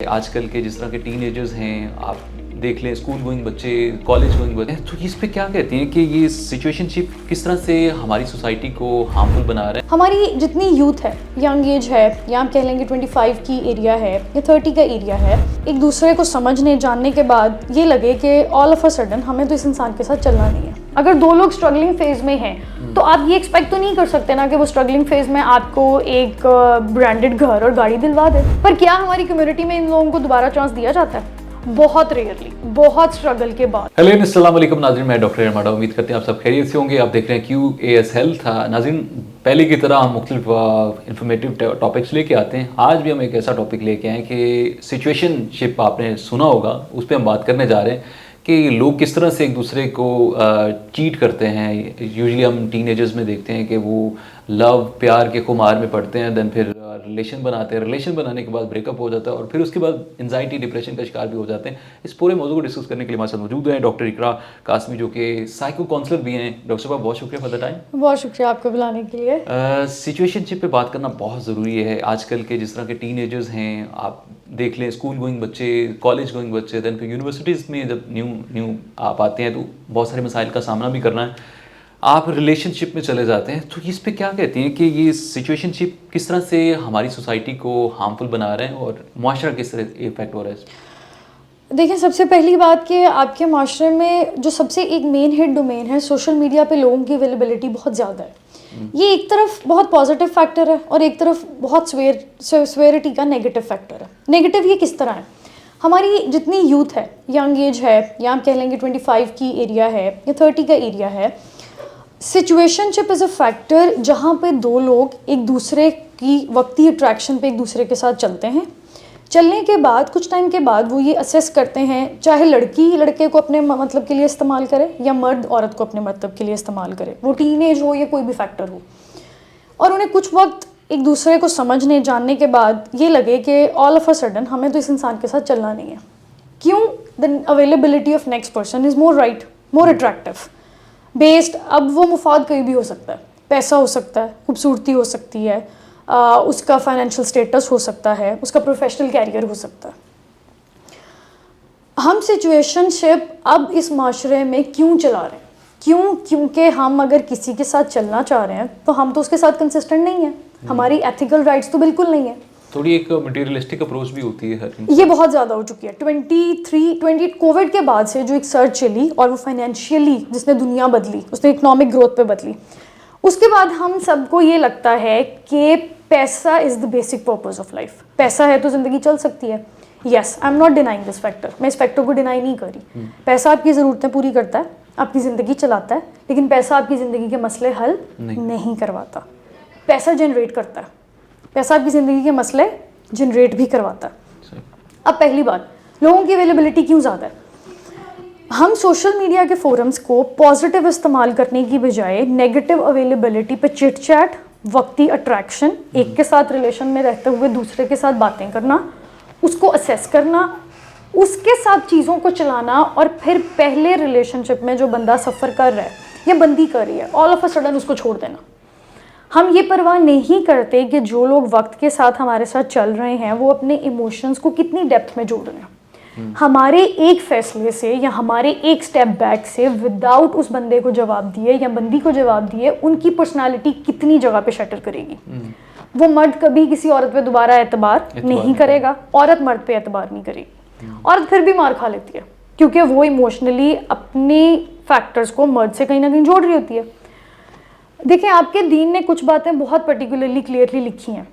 आजकल के जिस तरह के टीनेजर्स हैं, आप देख लें स्कूल गोइंग बच्चे, कॉलेज गोइंग बच्चे, तो इस पे क्या कहते हैं कि ये सिचुएशनशिप किस तरह से हमारी सोसाइटी को हार्मफुल बना रहा है? हमारी जितनी यूथ है, यंग एज है, या हम कह लेंगे 25 की एरिया है या 30 का एरिया है, एक दूसरे को समझने जानने के बाद ये लगे कि ऑल ऑफ अ सडन हमें तो इस इंसान के साथ चलना नहीं है। अगर दो लोग स्ट्रगलिंग फेज में हैं तो आप ये एक्सपेक्ट तो नहीं कर सकते ना कि वो स्ट्रगलिंग फेज में आपको एक ब्रांडेड घर और गाड़ी दिलवा दे। पर क्या हमारी कम्युनिटी में इन लोगों को दोबारा चांस दिया जाता है? बहुत रेयरली, बहुत स्ट्रगल के बाद। हेलो अस्सलाम वालेकुम नाज़रीन, मैं डॉक्टर अरमाडा। उम्मीद करते हैं आप सब खैरियत से होंगे। आप देख रहे हैं QAS हेल्थ। नाज़रीन, पहले की तरह हम मुख्तलिफ इंफॉर्मेटिव टॉपिक्स लेके आते हैं। आज भी हम एक ऐसा टॉपिक लेके आए हैं कि सिचुएशनशिप आपने सुना होगा, उस पर हम बात करने जा रहे हैं कि लोग किस तरह से एक दूसरे को चीट करते हैं। यूजुअली हम टीनेजर्स में देखते हैं कि वो लव प्यार के खुमार में पड़ते हैं, देन फिर रिलेशन बनाते हैं। रिलेशन बनाने के बाद ब्रेकअप हो जाता है और फिर उसके बाद एंजाइटी डिप्रेशन का शिकार भी हो जाते हैं। इस पूरे मौजूद को डिस्कस करने के लिए हमारे साथ मौजूद हैं डॉक्टर इकरा कासमी, जो कि साइको काउंसलर भी हैं। डॉक्टर साहब, बहुत शुक्रिया फॉर द टाइम। बहुत शुक्रिया आपको बुलाने के लिए। सिचुएशनशिप पे बात करना बहुत ज़रूरी है। आजकल के जिस तरह के टीनेजर्स हैं, आप देख लें स्कूल गोइंग बच्चे, कॉलेज गोइंग बच्चे, देन फिर यूनिवर्सिटीज़ में जब न्यू आप आते हैं तो बहुत सारे मसाइल का सामना भी करना है। आप रिलेशनशिप में चले जाते हैं, तो इस पे क्या कहती हैं कि ये सिचुएशनशिप किस तरह से हमारी सोसाइटी को हार्मफुल बना रहे हैं और मुआशरा किस तरह इफेक्ट हो रहा है? देखिए, सबसे पहली बात कि आपके माशरे में जो सबसे एक मेन हिट डोमेन है, सोशल मीडिया पे लोगों की अवेलेबिलिटी बहुत ज़्यादा है। ये एक तरफ बहुत पॉजिटिव फैक्टर है और एक तरफ बहुत स्वेरिटी का नेगेटिव फैक्टर है। नेगेटिव ये किस तरह है? हमारी जितनी यूथ है, यंग एज है, या हम कह लेंगे 25 की एरिया है या 30 का एरिया है, सिचुएशनशिप इज़ अ फैक्टर जहाँ पे दो लोग एक दूसरे की वक्ती अट्रैक्शन पे एक दूसरे के साथ चलते हैं। चलने के बाद कुछ टाइम के बाद वो ये असेस करते हैं, चाहे लड़की लड़के को अपने मतलब के लिए इस्तेमाल करे या मर्द औरत को अपने मतलब के लिए इस्तेमाल करे, वो टीनेज हो या कोई भी फैक्टर हो, और उन्हें कुछ वक्त एक दूसरे को समझने जानने के बाद ये लगे कि ऑल ऑफ अ सडन हमें तो इस इंसान के साथ चलना नहीं है। क्यों? The availability of next person is more right, more attractive based. अब वो मुफाद कहीं भी हो सकता है, पैसा हो सकता है, खूबसूरती हो सकती है, उसका फाइनेंशियल स्टेटस हो सकता है, उसका प्रोफेशनल कैरियर हो सकता है। हम सिचुएशनशिप अब इस माशरे में क्यों चला रहे हैं? क्यों? क्योंकि हम अगर किसी के साथ चलना चाह रहे हैं तो हम तो उसके साथ कंसिस्टेंट नहीं है, हमारी एथिकल राइट्स तो बिल्कुल नहीं है। थोड़ी एक मटेरियलिस्टिक अप्रोच भी होती है ये बहुत ज़्यादा हो चुकी है। 20 कोविड के बाद से जो एक सर्च चली और वो फाइनेंशियली जिसने दुनिया बदली, उसने इकोनॉमिक ग्रोथ पे बदली, उसके बाद हम सबको ये लगता है कि पैसा is the basic purpose of life. पैसा है तो ज़िंदगी चल सकती है। Yes, I am not denying this factor, मैं इस फैक्टर को डिनाई नहीं कर रही। पैसा आपकी ज़रूरतें पूरी करता है, आपकी ज़िंदगी चलाता है, लेकिन पैसा आपकी ज़िंदगी के मसले हल नहीं करवाता। पैसा जनरेट करता है, पैसा आपकी ज़िंदगी के मसले जनरेट भी करवाता है। अब पहली बात, लोगों की अवेलेबिलिटी क्यों ज़्यादा है? हम सोशल मीडिया के फोरम्स को पॉजिटिव इस्तेमाल करने की बजाय नेगेटिव अवेलेबिलिटी पे चिट चैट, वक्ती अट्रैक्शन, एक के साथ रिलेशन में रहते हुए दूसरे के साथ बातें करना, उसको असेस करना, उसके साथ चीज़ों को चलाना, और फिर पहले रिलेशनशिप में जो बंदा सफ़र कर रहा है या बंदी कर रही है, ऑल ऑफ अ सडन उसको छोड़ देना। हम ये परवाह नहीं करते कि जो लोग वक्त के साथ हमारे साथ चल रहे हैं वो अपने इमोशंस को कितनी डेप्थ में जोड़ रहे हैं। हमारे एक फैसले से या हमारे एक स्टेप बैक से विदाउट उस बंदे को जवाब दिए या बंदी को जवाब दिए उनकी पर्सनालिटी कितनी जगह पे शटर करेगी। वो मर्द कभी किसी औरत पे दोबारा एतबार नहीं करेगा, औरत मर्द पे एतबार नहीं करेगी। औरत फिर भी मार खा लेती है क्योंकि वो इमोशनली अपने फैक्टर्स को मर्द से कहीं ना कहीं जोड़ रही होती है। देखिए, आपके दीन ने कुछ बातें बहुत पर्टिकुलरली क्लियरली लिखी हैं।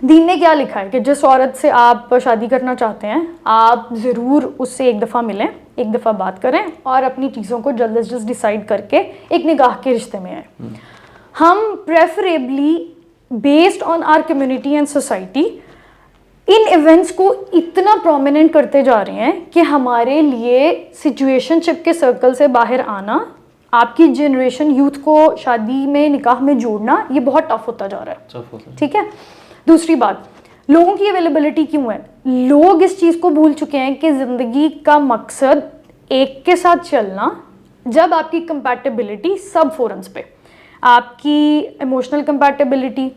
दीन ने क्या लिखा है कि जिस औरत से आप शादी करना चाहते हैं, आप ज़रूर उससे एक दफ़ा मिलें, एक दफ़ा बात करें और अपनी चीज़ों को जल्द से जल्द डिसाइड करके एक निगाह के रिश्ते में आए। हम preferably based on our community and society in events को इतना प्रोमिनेंट करते जा रहे हैं कि हमारे लिए सिचुएशनशिप के सर्कल से बाहर आना, आपकी जनरेशन यूथ को शादी में निकाह में जोड़ना, ये बहुत टफ होता जा रहा है। ठीक है। दूसरी बात, लोगों की अवेलेबिलिटी क्यों है? लोग इस चीज़ को भूल चुके हैं कि ज़िंदगी का मकसद एक के साथ चलना, जब आपकी कंपैटिबिलिटी सब फोरम्स पे, आपकी इमोशनल कंपैटिबिलिटी,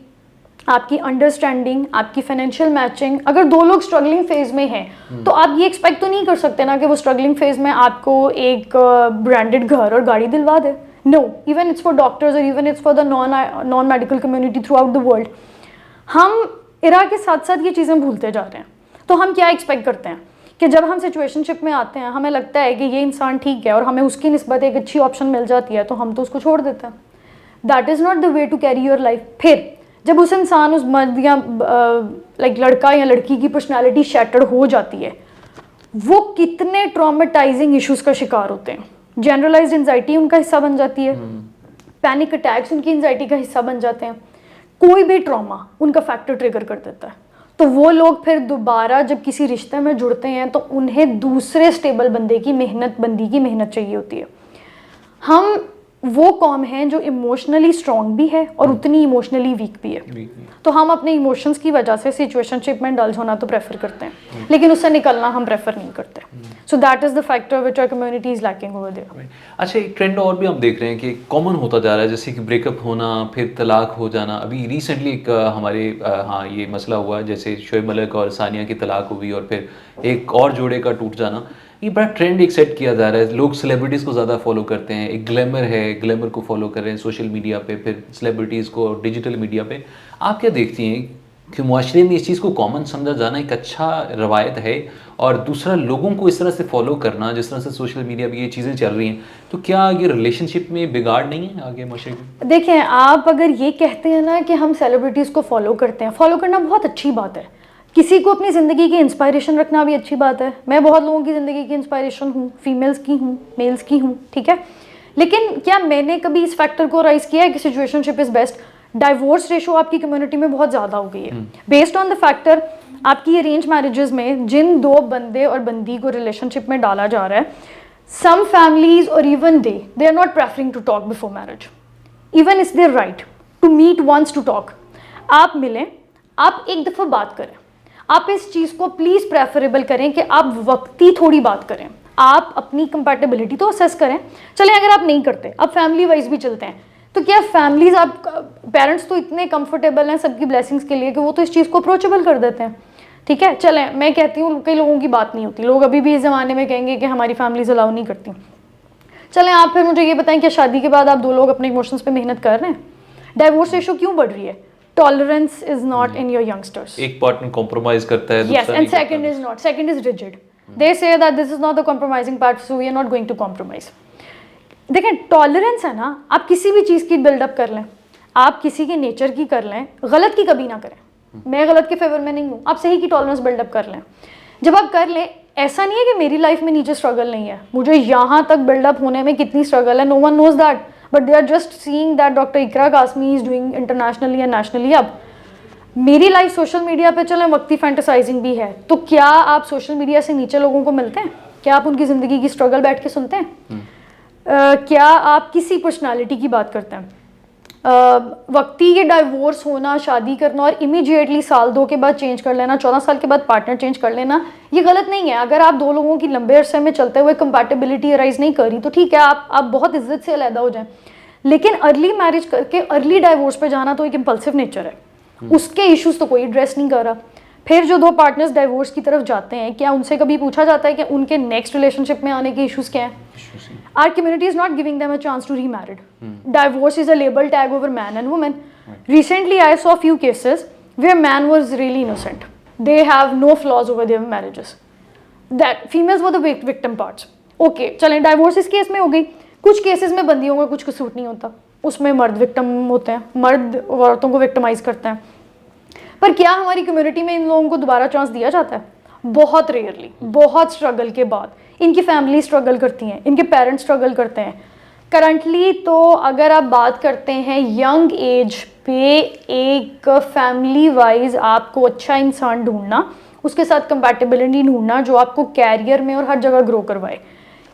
आपकी अंडरस्टैंडिंग, आपकी फाइनेंशियल मैचिंग। अगर दो लोग स्ट्रगलिंग फेज में हैं तो आप ये एक्सपेक्ट तो नहीं कर सकते ना कि वो स्ट्रगलिंग फेज में आपको एक ब्रांडेड घर और गाड़ी दिलवा दे। No, even it's for doctors और even it's for the non medical community throughout the world. हम इरा के साथ साथ ये चीज़ें भूलते जा रहे हैं। तो हम क्या एक्सपेक्ट करते हैं कि जब हम सिचुएशनशिप में आते हैं, हमें लगता है कि ये इंसान ठीक है और हमें उसकी निस्बत एक अच्छी ऑप्शन मिल जाती है, तो हम तो उसको छोड़ देते हैं। That is not the way to carry your life. फिर जब उस इंसान, उस मर्द या लाइक लड़का या लड़की की पर्सनैलिटी शैटर्ड हो जाती है, वो कितने ट्रॉमेटाइजिंग इश्यूज़ का शिकार होते हैं। जनरलाइज्ड एंजाइटी उनका हिस्सा बन जाती है, पैनिक अटैक्स उनकी एंजाइटी का हिस्सा बन जाते हैं। कोई भी ट्रॉमा उनका फैक्टर ट्रिगर कर देता है। तो वो लोग फिर दोबारा जब किसी रिश्ते में जुड़ते हैं तो उन्हें दूसरे स्टेबल बंदी की मेहनत चाहिए होती है। हम वो कौम है जो इमोशनली स्ट्रॉन्ग भी है और उतनी इमोशनली वीक भी है। तो हम अपने इमोशंस की वजह से सिचुएशनशिप में इंडल्ज होना तो प्रेफर करते हैं, लेकिन उससे निकलना हम प्रेफर नहीं करते। So that is the factor which our community is lacking over there. अच्छा, एक ट्रेंड और भी हम देख रहे हैं कि कॉमन होता जा रहा है, जैसे कि ब्रेकअप होना, फिर तलाक हो जाना। अभी रिसेंटली एक हमारे हाँ ये मसला हुआ, जैसे शोएब मलिक और सानिया की तलाक हुई और फिर एक और जोड़े का टूट जाना। ये बड़ा ट्रेंड एक सेट किया जा रहा है, लोग सेलिब्रिटीज़ को ज़्यादा फॉलो करते हैं। एक ग्लैमर है, ग्लैमर को फॉलो कर रहे हैं सोशल मीडिया पे, फिर सेलिब्रिटीज़ को डिजिटल मीडिया पे। आप क्या देखती हैं कि मुआशरे में इस चीज़ को कॉमन समझा जाना एक अच्छा रवायत है, और दूसरा लोगों को इस तरह से फॉलो करना, जिस तरह से सोशल मीडिया पे ये चीज़ें चल रही हैं, तो क्या ये रिलेशनशिप में बिगाड़ नहीं है आगे मुआशरे की? देखें, आप अगर ये कहते हैं ना कि हम सेलिब्रिटीज़ को फॉलो करते हैं, फॉलो करना बहुत अच्छी बात है। किसी को अपनी ज़िंदगी की इंस्पायरेशन रखना भी अच्छी बात है। मैं बहुत लोगों की ज़िंदगी की इंस्पायरेशन हूँ, फीमेल्स की हूँ, मेल्स की हूँ, ठीक है। लेकिन क्या मैंने कभी इस फैक्टर को राइज किया है कि situationship is best? Divorce ratio आपकी कम्युनिटी में बहुत ज़्यादा हो गई है बेस्ड ऑन द फैक्टर आपकी अरेंज मैरिजेस में जिन दो बंदे और बंदी को रिलेशनशिप में डाला जा रहा है, सम फैमिलीज और even they are not preferring to talk before marriage. Even it's their right to meet once to talk. आप मिलें, आप एक दफ़ा बात करें। आप इस चीज़ को प्लीज़ प्रेफरेबल करें कि आप वक्ती थोड़ी बात करें, आप अपनी कंपैटिबिलिटी तो असेस करें। चलें अगर आप नहीं करते, अब फैमिली वाइज भी चलते हैं, तो क्या फैमिलीज, आप पेरेंट्स तो इतने कंफर्टेबल हैं सबकी ब्लेसिंग्स के लिए कि वो तो इस चीज़ को अप्रोचेबल कर देते हैं, ठीक है। चलें, मैं कहती हूँ कई लोगों की बात नहीं होती, लोग अभी भी इस ज़माने में कहेंगे कि हमारी फैमिलीज अलाउ नहीं करती। चलें, आप फिर मुझे ये बताएं कि शादी के बाद आप दो लोग अपने इमोशंस पे मेहनत कर रहे हैं? डाइवोर्स रेशो क्यों बढ़ रही है? Tolerance is not in your youngsters. एक पार्टनर कॉम्प्रोमाइज करता है, yes, and second is not, second is rigid. They say that this is not the compromising part, so we are not going to compromise. देखें, tolerance है ना, आप किसी भी चीज़ की बिल्डअप कर लें, आप किसी के नेचर की कर लें, गलत की कभी ना करें। मैं गलत के फेवर में नहीं हूँ, आप सही की टॉलरेंस बिल्डअप कर लें। जब आप कर लें, ऐसा नहीं है कि मेरी लाइफ में नीचे स्ट्रगल नहीं है, मुझे यहाँ तक बिल्डअप होने में कितनी स्ट्रगल है, no one knows that, but they are just seeing that doctor Iqra Qasmi is doing internationally and nationally. अब मेरी लाइफ सोशल मीडिया पे चलें वक्ती फैंटेसाइजिंग भी है, तो क्या आप सोशल मीडिया से नीचे लोगों को मिलते हैं? क्या आप उनकी ज़िंदगी की स्ट्रगल बैठ के सुनते हैं? क्या आप किसी पर्सनालिटी की बात करते हैं? वक्ती ये डाइवोर्स होना, शादी करना और इमीडिएटली साल दो के बाद चेंज कर लेना, 14 साल के बाद पार्टनर चेंज कर लेना, ये गलत नहीं है। अगर आप दो लोगों की लंबे अरसे में चलते हुए कंपैटिबिलिटी अराइज नहीं करी तो ठीक है, आप बहुत इज्जत से अलहदा हो जाएं। लेकिन अर्ली मैरिज करके अर्ली डाइवोर्स पे जाना तो एक इम्पल्सिव नेचर है, उसके इश्यूज तो कोई एड्रेस नहीं कर रहा। फिर जो दो पार्टनर्स डाइवोर्स की तरफ जाते हैं, क्या उनसे कभी पूछा जाता है कि उनके नेक्स्ट रिलेशनशिप में आने के इश्यूज क्या हैं? Our community is not giving them a chance to remarry. Divorce is a label tag over man and woman. Recently, I saw few cases where man was really innocent. They have no flaws over their marriages. That females were the victim parts. Okay, चलें divorce इस case में हो गई। कुछ cases में बंदियों का कुछ कसूर नहीं होता, उसमें मर्द विक्टिम होते हैं, मर्द औरतों को विक्टिमाइज करते हैं। पर क्या हमारी कम्युनिटी में इन लोगों को दोबारा चांस दिया जाता है? बहुत रेयरली, बहुत स्ट्रगल के बाद। इनकी फैमिली स्ट्रगल करती हैं, इनके पेरेंट्स स्ट्रगल करते हैं। करंटली तो अगर आप बात करते हैं यंग एज पे एक फैमिली वाइज आपको अच्छा इंसान ढूंढना, उसके साथ कंपैटिबिलिटी ढूंढना जो आपको कैरियर में और हर जगह ग्रो करवाए,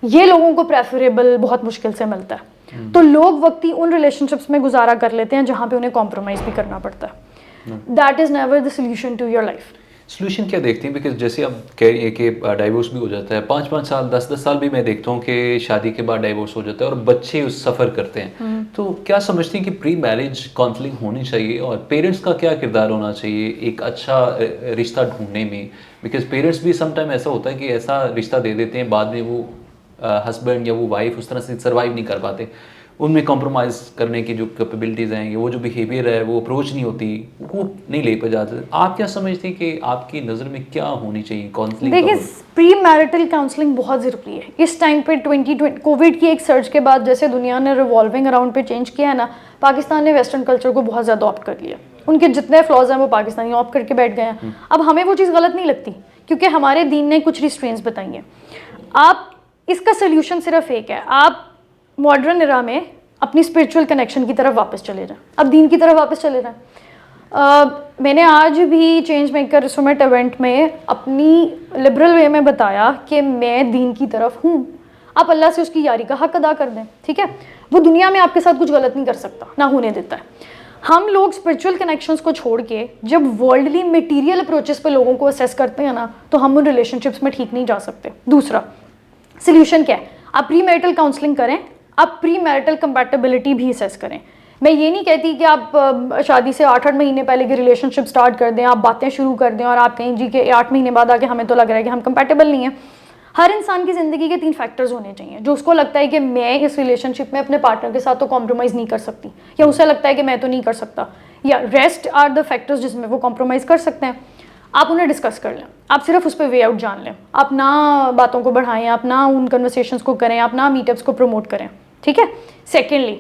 ये लोगों को प्रेफरेबल बहुत मुश्किल से मिलता है। तो लोग वक्ती उन रिलेशनशिप्स में गुजारा कर लेते हैं जहाँ पे उन्हें कॉम्प्रोमाइज़ भी करना पड़ता है। That is never the solution to your life. Solution क्या देखते हैं? बिकॉज जैसे आप कह रही है कि डाइवोर्स भी हो जाता है, 5-5 साल 10-10 साल भी मैं देखता हूँ कि शादी के बाद डाइवोर्स हो जाता है और बच्चे उस सफ़र करते हैं। तो क्या समझती हैं कि प्री मैरिज काउंसलिंग होनी चाहिए और पेरेंट्स का क्या किरदार होना चाहिए एक अच्छा रिश्ता ढूंढने में? बिकॉज पेरेंट्स भी समटाइम ऐसा होता है कि ऐसा रिश्ता दे देते हैं, बाद में वो हस्बैंड या वो वाइफ उस तरह से सर्वाइव नहीं कर पाते, उनमें कॉम्प्रोमाइज़ करने की जो कैपेबिलिटीज़ हैं, वो जो बिहेवियर है, वो अप्रोच नहीं होती, वो नहीं ले पा जाते। आप क्या समझती हैं कि आपकी नज़र में क्या होनी चाहिए काउंसलिंग का देखिए, रोल? प्री मैरिटल काउंसलिंग बहुत ज़रूरी है इस टाइम पे। 2020 कोविड की एक सर्च के बाद जैसे दुनिया ने रिवॉल्विंग अराउंड पे चेंज किया है ना, पाकिस्तान ने वेस्टर्न कल्चर को बहुत ज़्यादा ऑप्ट कर लिया। उनके जितने फ्लॉज हैं वो पाकिस्तानी ऑप्ट करके बैठ गए हैं। अब हमें वो चीज़ गलत नहीं लगती क्योंकि हमारे दीन ने कुछ रिस्ट्रेंट्स बताई हैं। आप इसका सोल्यूशन सिर्फ एक है, आप मॉडर्न एरा में अपनी स्पिरिचुअल कनेक्शन की तरफ वापस चले जाएं, अब दीन की तरफ वापस चले जाएं। मैंने आज भी चेंज मेकर सुमिट इवेंट में अपनी लिबरल वे में बताया कि मैं दीन की तरफ हूँ। आप अल्लाह से उसकी यारी का हक अदा कर दें, ठीक है? वो दुनिया में आपके साथ कुछ गलत नहीं कर सकता, ना होने देता है। हम लोग स्पिरिचुअल कनेक्शंस को छोड़ के जब वर्ल्डली मटेरियल अप्रोचेस पे लोगों को असेस करते हैं ना, तो हम उन रिलेशनशिप्स में ठीक नहीं जा सकते। दूसरा सोल्यूशन क्या है? आप प्री मैरिटल काउंसलिंग करें, आप प्री मैरिटल कंपैटिबिलिटी भी असेस करें। मैं ये नहीं कहती कि आप शादी से 8-8 महीने पहले की रिलेशनशिप स्टार्ट कर दें, आप बातें शुरू कर दें और आप कहें जी के 8 महीने बाद आके हमें तो लग रहा है कि हम कंपैटिबल नहीं हैं। हर इंसान की ज़िंदगी के 3 फैक्टर्स होने चाहिए जो उसको लगता है कि मैं इस रिलेशनशिप में अपने पार्टनर के साथ तो कॉम्प्रोमाइज़ नहीं कर सकती, या उसे लगता है कि मैं तो नहीं कर सकता, या रेस्ट आर द फैक्टर्स जिसमें वो कॉम्प्रोमाइज़ कर सकते हैं। आप उन्हें डिस्कस कर लें, आप सिर्फ उस पर वे आउट जान लें, आप ना बातों को बढ़ाएं, आप ना उन कन्वर्सेशंस को करें, आप ना मीटअप्स को प्रमोट करें, ठीक है? सेकेंडली,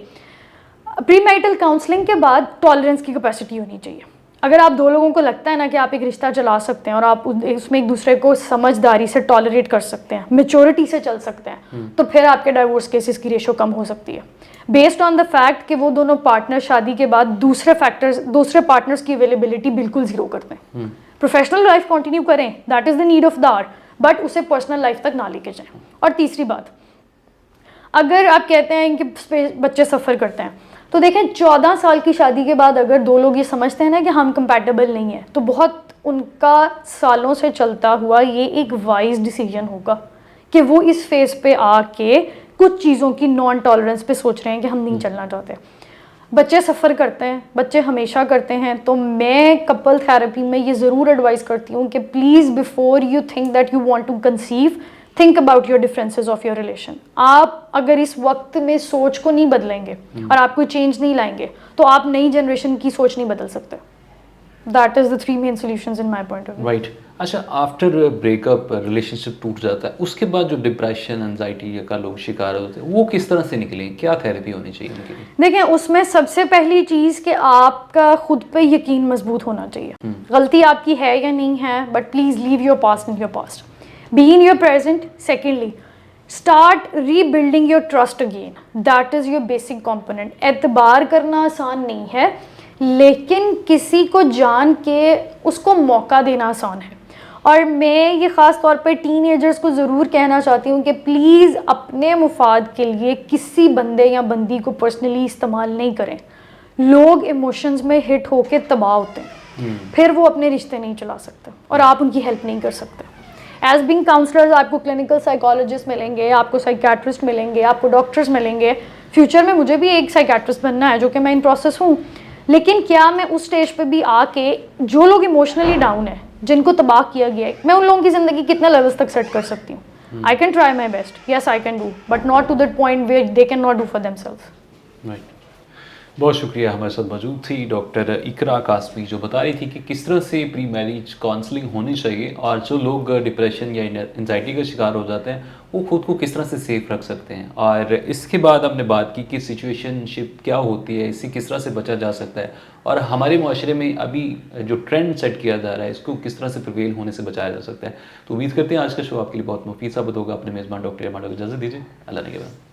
प्री मैरिटल काउंसलिंग के बाद टॉलरेंस की कैपेसिटी होनी चाहिए। अगर आप दो लोगों को लगता है ना कि आप एक रिश्ता चला सकते हैं और आप उसमें एक दूसरे को समझदारी से टॉलरेट कर सकते हैं, मेच्योरिटी से चल सकते हैं, तो फिर आपके डाइवोर्स केसेस की रेशो कम हो सकती है, बेस्ड ऑन द फैक्ट कि वो दोनों पार्टनर शादी के बाद दूसरे पार्टनर्स की अवेलेबिलिटी बिल्कुल जीरो करते हैं। प्रोफेशनल लाइफ कंटिन्यू करें, that is the need of the hour, but उसे पर्सनल लाइफ तक ना लेके जाएं। और तीसरी बात, अगर आप कहते हैं कि बच्चे सफ़र करते हैं, तो देखें 14 साल की शादी के बाद अगर दो लोग ये समझते हैं ना कि हम कंपैटिबल नहीं हैं, तो बहुत उनका सालों से चलता हुआ ये एक वाइज डिसीजन होगा कि वो इस फेज़ पे आके कुछ चीज़ों की नॉन टॉलरेंस पे सोच रहे हैं कि हम नहीं चलना चाहते। बच्चे सफ़र करते हैं, बच्चे हमेशा करते हैं, तो मैं कपल थेरेपी में ये ज़रूर एडवाइस करती हूँ कि please before you think that you want to conceive, think about your differences of your relation. आप अगर इस वक्त में सोच को नहीं बदलेंगे और आप कोई चेंज नहीं लाएंगे, तो आप नई जनरेशन की सोच नहीं बदल सकते। That is the 3 main solutions in my point of view. Right. अच्छा, आफ्टर ब्रेकअप रिलेशनशिप टूट जाता है, उसके बाद जो डिप्रेशन एंजाइटी का लोग शिकार होते हैं, वो किस तरह से निकलें? क्या थेरेपी होनी चाहिए उनके लिए? देखें, उसमें सबसे पहली चीज़ कि आपका खुद पे यकीन मजबूत होना चाहिए। गलती आपकी है या नहीं है, but please leave your past in your past, be in your present. Secondly, start rebuilding your trust again, that is your basic component. एतबार करना आसान नहीं है, लेकिन किसी को जान के उसको मौका देना आसान है। और मैं ये ख़ास तौर पे टीनेजर्स को ज़रूर कहना चाहती हूँ कि प्लीज़ अपने मुफाद के लिए किसी बंदे या बंदी को पर्सनली इस्तेमाल नहीं करें। लोग इमोशंस में हिट होके तबाह होते हैं, फिर वो अपने रिश्ते नहीं चला सकते और आप उनकी हेल्प नहीं कर सकते। एज बिंग काउंसलर्स आपको क्लिनिकल साइकोलॉजिस्ट मिलेंगे, आपको साइकेट्रिस्ट मिलेंगे, आपको डॉक्टर्स मिलेंगे। फ्यूचर में मुझे भी एक साइकेट्रिस्ट बनना है, जो कि मैं इन प्रोसेस हूँ। लेकिन क्या मैं उस स्टेज पे भी आके जो लोग इमोशनली डाउन है, जिनको तबाह किया गया है, मैं उन लोगों की ज़िंदगी कितने लेवल्स तक सेट कर सकती हूँ? I can try my best, yes I can do, but not to that point where they can not do for themselves. Right. बहुत शुक्रिया, हमारे साथ मौजूद थी डॉक्टर इकरा कासमी, जो बता रही थी कि किस तरह से प्री मैरिज काउंसलिंग होनी चाहिए और जो लोग डिप्रेशन या एंजाइटी का शिकार हो जाते हैं वो खुद को किस तरह से सेफ रख सकते हैं। और इसके बाद हमने बात की कि सिचुएशनशिप क्या होती है, इससे किस तरह से बचा जा सकता है और हमारे माशरे में अभी जो ट्रेंड सेट किया जा रहा है इसको किस तरह से प्रिवेल होने से बचाया जा सकता है। तो उम्मीद करते हैं आज का शो आपके लिए बहुत मुफीद साबित होगा। अपने मेज़बान डॉक्टर इकरा को इजाज़त दीजिए। अल्लाह ने के बाद।